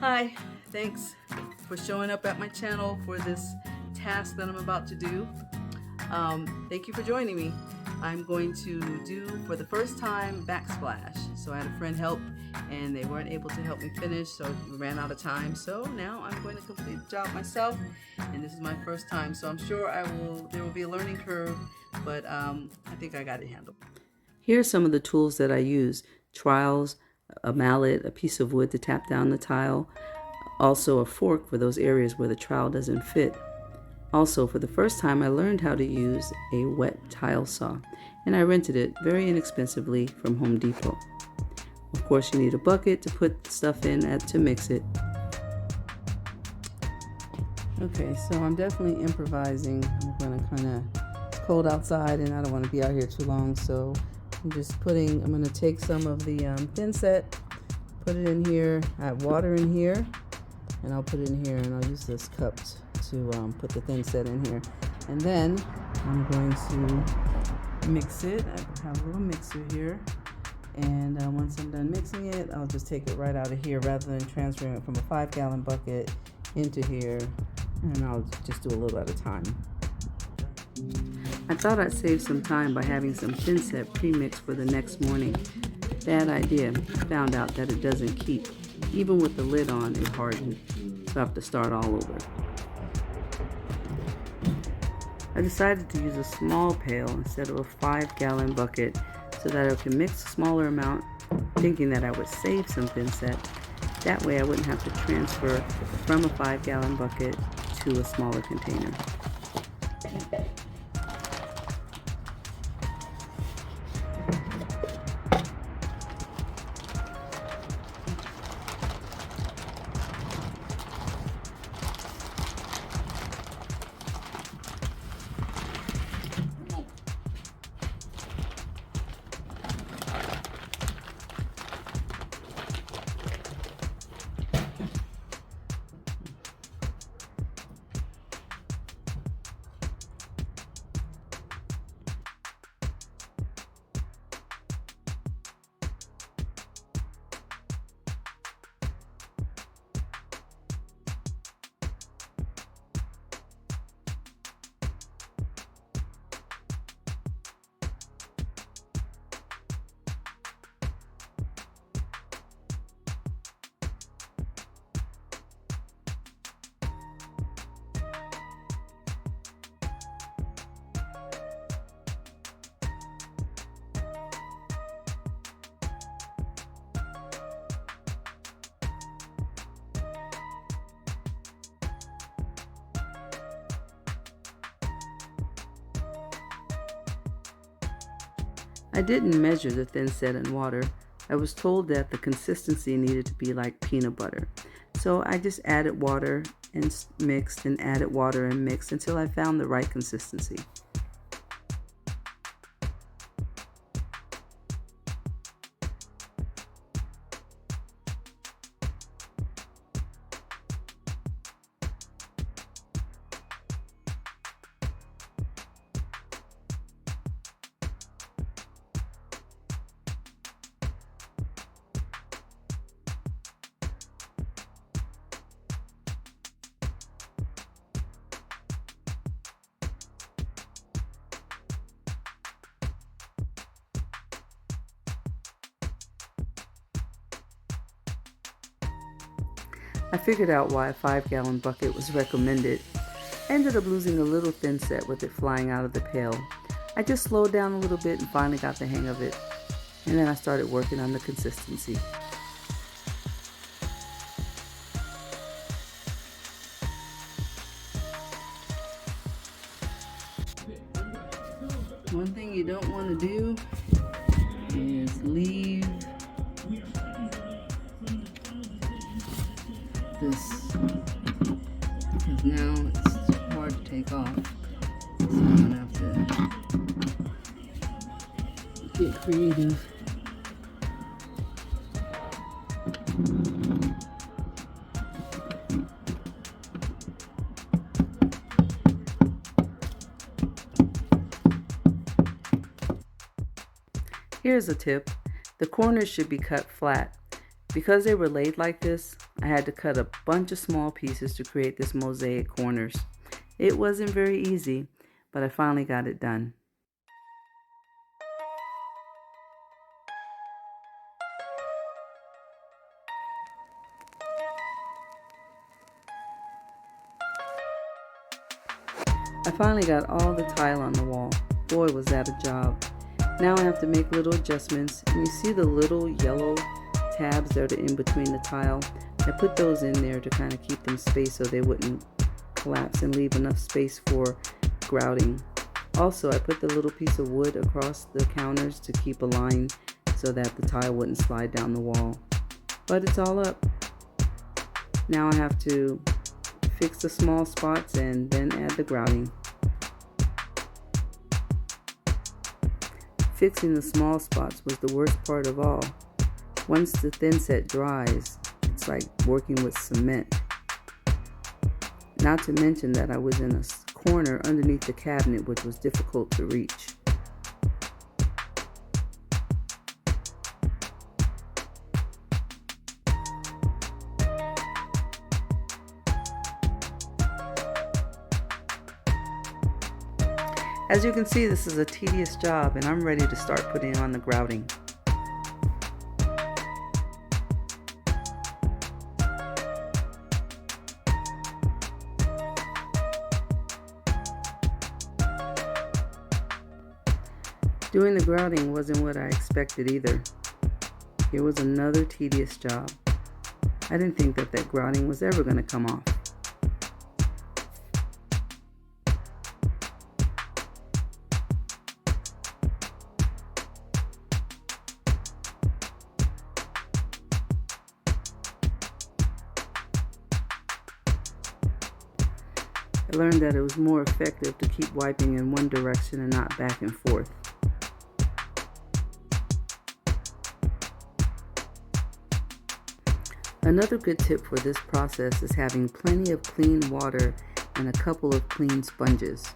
Hi, thanks for showing up at my channel for this task that I'm about to do. Thank you for joining me. I'm going to do, for the first time, backsplash. So I had a friend help and they weren't able to help me finish, so we ran out of time. So now I'm going to complete the job myself, and this is my first time. So I'm sure there will be a learning curve, but I think I got it handled. Here are some of the tools that I use: trowels, a mallet, a piece of wood to tap down the tile, also a fork for those areas where the trowel doesn't fit. Also, for the first time, I learned how to use a wet tile saw, and I rented it very inexpensively from Home Depot. Of course, you need a bucket to put stuff in to mix it. Okay, so I'm definitely improvising. I'm going to it's cold outside and I don't want to be out here too long, so I'm going to take some of the thin set, put it in here. I have water in here, and I'll put it in here, and I'll use this cup to put the thin set in here. And then I'm going to mix it. I have a little mixer here, and once I'm done mixing it, I'll just take it right out of here rather than transferring it from a 5-gallon bucket into here, and I'll just do a little at a time. I thought I'd save some time by having some thin set pre-mixed for the next morning. Bad idea. Found out that it doesn't keep. Even with the lid on, it hardened, so I have to start all over. I decided to use a small pail instead of a 5-gallon bucket so that I can mix a smaller amount, thinking that I would save some thin set. That way I wouldn't have to transfer from a 5-gallon bucket to a smaller container. I didn't measure the thin set in water. I was told that the consistency needed to be like peanut butter. So I just added water and mixed and added water and mixed until I found the right consistency. I figured out why a 5-gallon bucket was recommended. I ended up losing a little thin set with it flying out of the pail. I just slowed down a little bit and finally got the hang of it. And then I started working on the consistency. One thing you don't want to do is leave this, because now it's hard to take off, so I'm gonna have to get creative. Here's a tip: the corners should be cut flat. Because they were laid like this, I had to cut a bunch of small pieces to create this mosaic corners. It wasn't very easy, but I finally got it done. I finally got all the tile on the wall. Boy, was that a job. Now I have to make little adjustments, and you see the little yellow tabs that are in between the tile. I put those in there to kind of keep them spaced so they wouldn't collapse and leave enough space for grouting. Also, I put the little piece of wood across the counters to keep a line so that the tile wouldn't slide down the wall. But it's all up. Now I have to fix the small spots and then add the grouting. Fixing the small spots was the worst part of all. Once the thin set dries, it's like working with cement. Not to mention that I was in a corner underneath the cabinet, which was difficult to reach. As you can see, this is a tedious job, and I'm ready to start putting on the grouting. Doing the grouting wasn't what I expected either. It was another tedious job. I didn't think that grouting was ever going to come off. I learned that it was more effective to keep wiping in one direction and not back and forth. Another good tip for this process is having plenty of clean water and a couple of clean sponges.